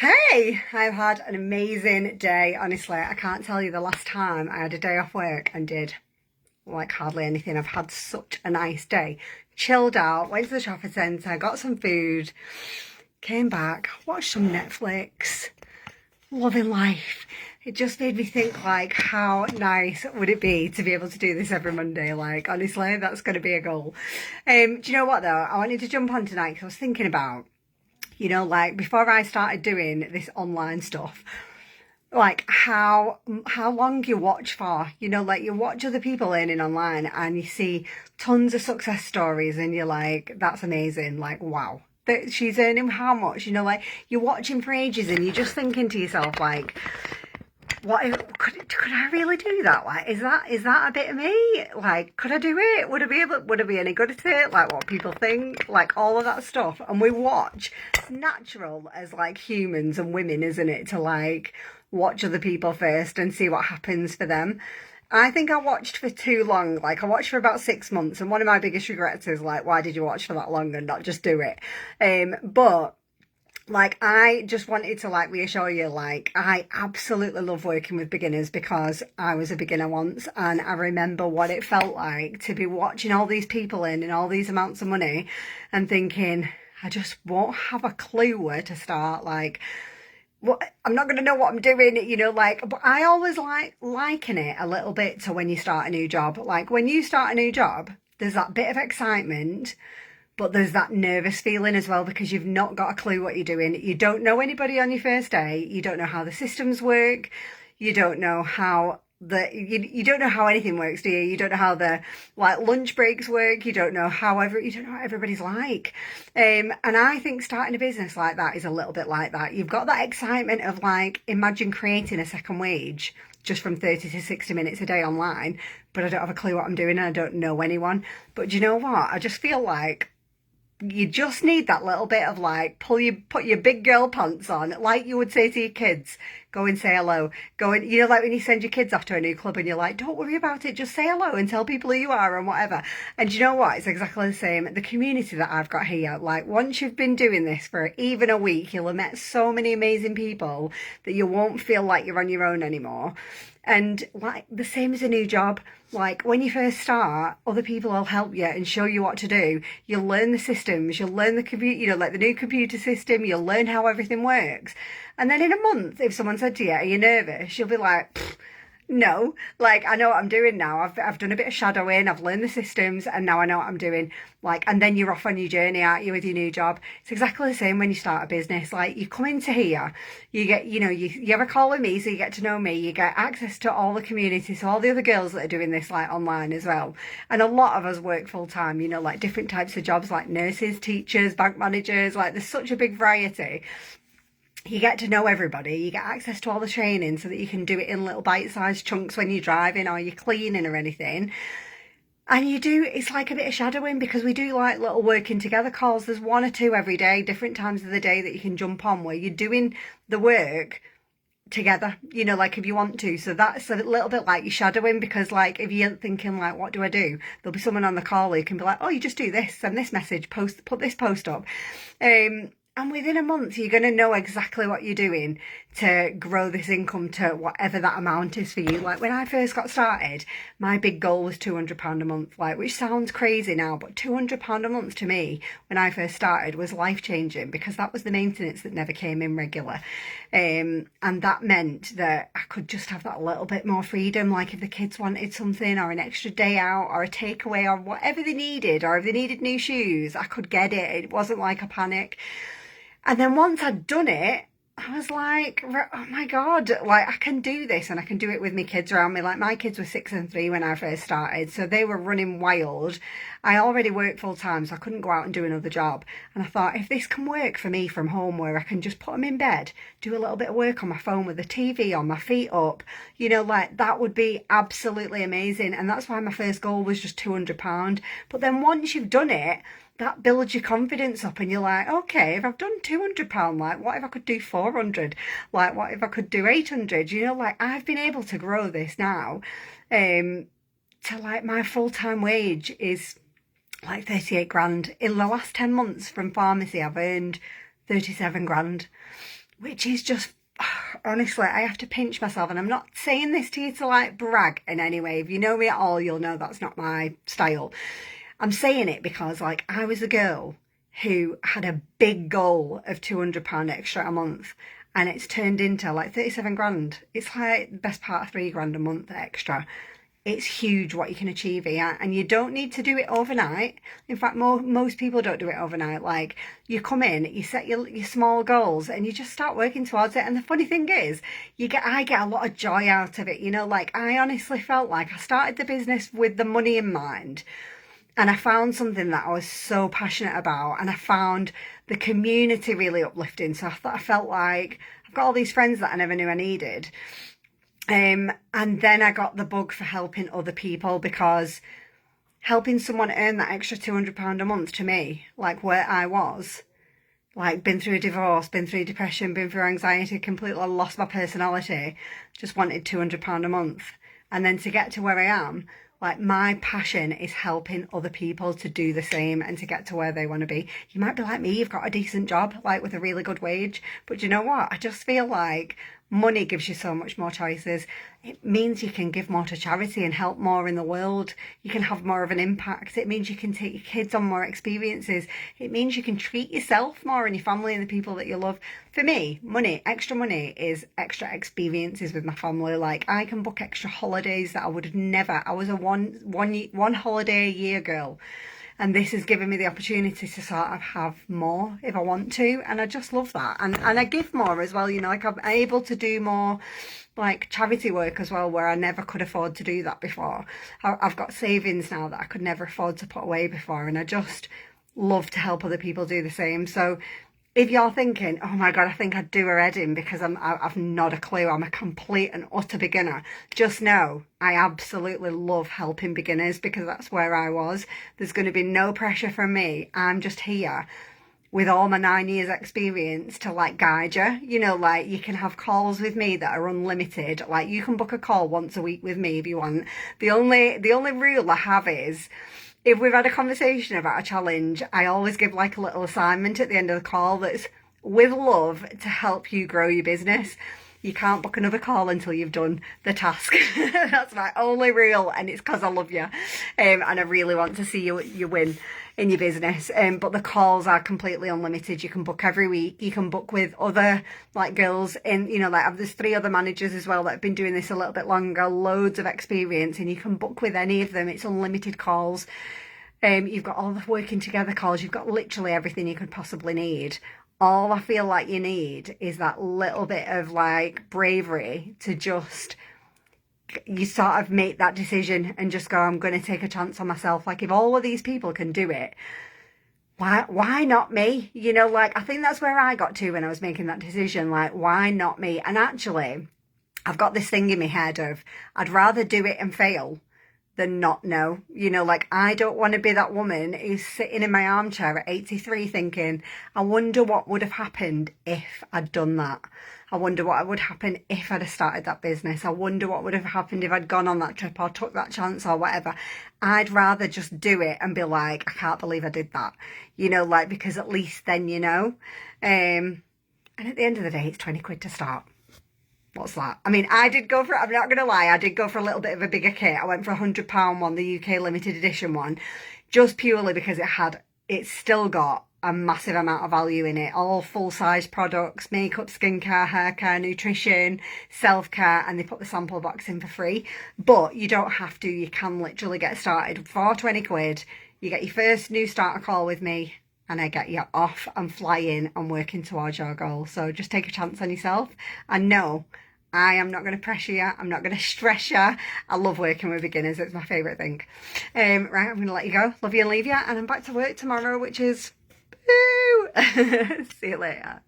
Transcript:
Hey, I've had an amazing day. Honestly, I can't tell you the last time I had a day off work and did like hardly anything. I've had such a nice day. Chilled out, went to the shopping centre, got some food, came back, watched some Netflix, loving life. It just made me think like how nice would it be to be able to do this every Monday? Like honestly, that's going to be a goal. Do you know what though? I wanted to jump on tonight because I was thinking about like before I started doing this online stuff, like how long you watch for. Like you watch other people earning online and you see tons of success stories and you're like, that's amazing. Like, wow. That she's earning how much? Like you're watching for ages and you're just thinking to yourself, like, what if, could I really do that? Like, is that a bit of me? Like, could I do it? Would I be any good at it? Like what people think? Like all of that stuff. And we watch. It's natural as like humans and women, isn't it? To like watch other people first and see what happens for them. I think I watched for too long. Like I watched for about 6 months, and one of my biggest regrets is like, why did you watch for that long and not just do it? But like I just wanted to like reassure you, like I absolutely love working with beginners because I was a beginner once and I remember what it felt like to be watching all these people in and all these amounts of money and thinking I just won't have a clue where to start. Like what, I'm not going to know what I'm doing, like, but I always liken it a little bit to when you start a new job. Like when you start a new job, there's that bit of excitement, but there's that nervous feeling as well because you've not got a clue what you're doing. You don't know anybody on your first day. You don't know how the systems work. You don't know how you don't know how anything works, do you? You don't know how the like lunch breaks work. You don't know you don't know what everybody's like. And I think starting a business like that is a little bit like that. You've got that excitement of like, imagine creating a second wage just from 30 to 60 minutes a day online, but I don't have a clue what I'm doing and I don't know anyone. But do you know what? I just feel like you just need that little bit of like put your big girl pants on, like you would say to your kids. Go and say hello. Go and like when you send your kids off to a new club and you're like, don't worry about it, just say hello and tell people who you are and whatever. And you know what? It's exactly the same. The community that I've got here, like once you've been doing this for even a week, you'll have met so many amazing people that you won't feel like you're on your own anymore. And like the same as a new job, like when you first start, other people will help you and show you what to do. You'll learn the systems, you'll learn the computer, like the new computer system, you'll learn how everything works. And then in a month, if someone said to you, are you nervous? You'll be like, no, like I know what I'm doing now. I've done a bit of shadowing, I've learned the systems, and now I know what I'm doing. Like, and then you're off on your journey, aren't you, with your new job? It's exactly the same when you start a business. Like, you come into here, you get, you have a call with me, so you get to know me, you get access to all the community, so all the other girls that are doing this, like, online as well. And a lot of us work full time, like different types of jobs, like nurses, teachers, bank managers, like there's such a big variety. You get to know everybody, you get access to all the training so that you can do it in little bite-sized chunks when you're driving or you're cleaning or anything. And it's like a bit of shadowing because we do like little working together calls. There's one or two every day, different times of the day that you can jump on where you're doing the work together, like if you want to. So that's a little bit like you're shadowing because like if you're thinking like, what do I do? There'll be someone on the call who can be like, oh, you just do this, send this message, put this post up. And within a month, you're going to know exactly what you're doing to grow this income to whatever that amount is for you. Like when I first got started, my big goal was £200 a month, like which sounds crazy now, but £200 a month to me when I first started was life changing because that was the maintenance that never came in regular. And that meant that I could just have that little bit more freedom. Like if the kids wanted something or an extra day out or a takeaway or whatever they needed, or if they needed new shoes, I could get it. It wasn't like a panic. And then once I'd done it, I was like, oh my God, like I can do this and I can do it with my kids around me. Like my kids were 6 and 3 when I first started, so they were running wild. I already worked full time, so I couldn't go out and do another job. And I thought, if this can work for me from home where I can just put them in bed, do a little bit of work on my phone with the TV on, my feet up, like that would be absolutely amazing. And that's why my first goal was just £200. But then once you've done it, that builds your confidence up and you're like, okay, if I've done £200, like what if I could do 400? Like what if I could do 800? Like I've been able to grow this now to like my full-time wage is like 38 grand. In the last 10 months from pharmacy, I've earned 37 grand. which is just, honestly, I have to pinch myself. And I'm not saying this to you to like brag in any way. If you know me at all, you'll know that's not my style. I'm saying it because like I was a girl who had a big goal of £200 extra a month, and it's turned into like 37 grand. It's like the best part of 3 grand a month extra. It's huge what you can achieve here, and you don't need to do it overnight. In fact, most people don't do it overnight. Like, you come in, you set your small goals, and you just start working towards it. And the funny thing is, I get a lot of joy out of it. You know, like, I honestly felt like I started the business with the money in mind, and I found something that I was so passionate about, and I found the community really uplifting. So I felt like I've got all these friends that I never knew I needed. And then I got the bug for helping other people, because helping someone earn that extra £200 a month to me, like where I was, like been through a divorce, been through depression, been through anxiety, completely lost my personality, just wanted £200 a month. And then to get to where I am, like my passion is helping other people to do the same and to get to where they want to be. You might be like me, you've got a decent job, like with a really good wage, but you know what? I just feel like money gives you so much more choices. It means you can give more to charity and help more in the world. You can have more of an impact. It means you can take your kids on more experiences. It means you can treat yourself more and your family and the people that you love. For me, money, extra money is extra experiences with my family. Like, I can book extra holidays that I would have never. I was a one holiday a year girl. And this has given me the opportunity to sort of have more if I want to. And I just love that. And I give more as well, you know, like I'm able to do more like charity work as well, where I never could afford to do that before. I've got savings now that I could never afford to put away before. And I just love to help other people do the same. So if you're thinking, oh my God, I think I'd do her head in because I've not a clue, I'm a complete and utter beginner, just know I absolutely love helping beginners, because that's where I was. There's going to be no pressure from me. I'm just here with all my 9 years experience to like guide you. You know, like you can have calls with me that are unlimited. Like you can book a call once a week with me if you want. The only rule I have is, if we've had a conversation about a challenge, I always give like a little assignment at the end of the call that's with love to help you grow your business. You can't book another call until you've done the task. That's my only rule, and it's because I love you. And I really want to see you win in your business. But the calls are completely unlimited. You can book every week. You can book with other like girls in, you know, like there's 3 other managers as well that have been doing this a little bit longer, loads of experience, and you can book with any of them. It's unlimited calls. You've got all the working together calls. You've got literally everything you could possibly need. All I feel like you need is that little bit of like bravery to just, you sort of make that decision and just go, I'm going to take a chance on myself. Like if all of these people can do it, why not me? You know, like I think that's where I got to when I was making that decision. Like, why not me? And actually, I've got this thing in my head of I'd rather do it and fail than not know. You know, like I don't want to be that woman who's sitting in my armchair at 83 thinking, I wonder what would have happened if I'd done that. I wonder what would happen if I'd have started that business. I wonder what would have happened if I'd gone on that trip or took that chance or whatever. I'd rather just do it and be like, I can't believe I did that. You know, like, because at least then you know. And at the end of the day, it's 20 quid to start. What's that? I mean, I did go for, I'm not going to lie, I did go for a little bit of a bigger kit. I went for £100 one, the UK limited edition one, just purely because it's still got a massive amount of value in it. All full-size products, makeup, skincare, hair care, nutrition, self-care, and they put the sample box in for free. But you don't have to, you can literally get started for 20 quid. You get your first new starter call with me, and I get you off and flying and working towards your goal. So just take a chance on yourself. And no, I am not going to pressure you. I'm not going to stress you. I love working with beginners. It's my favourite thing. Right, I'm going to let you go. Love you and leave you. And I'm back to work tomorrow, which is... See you later.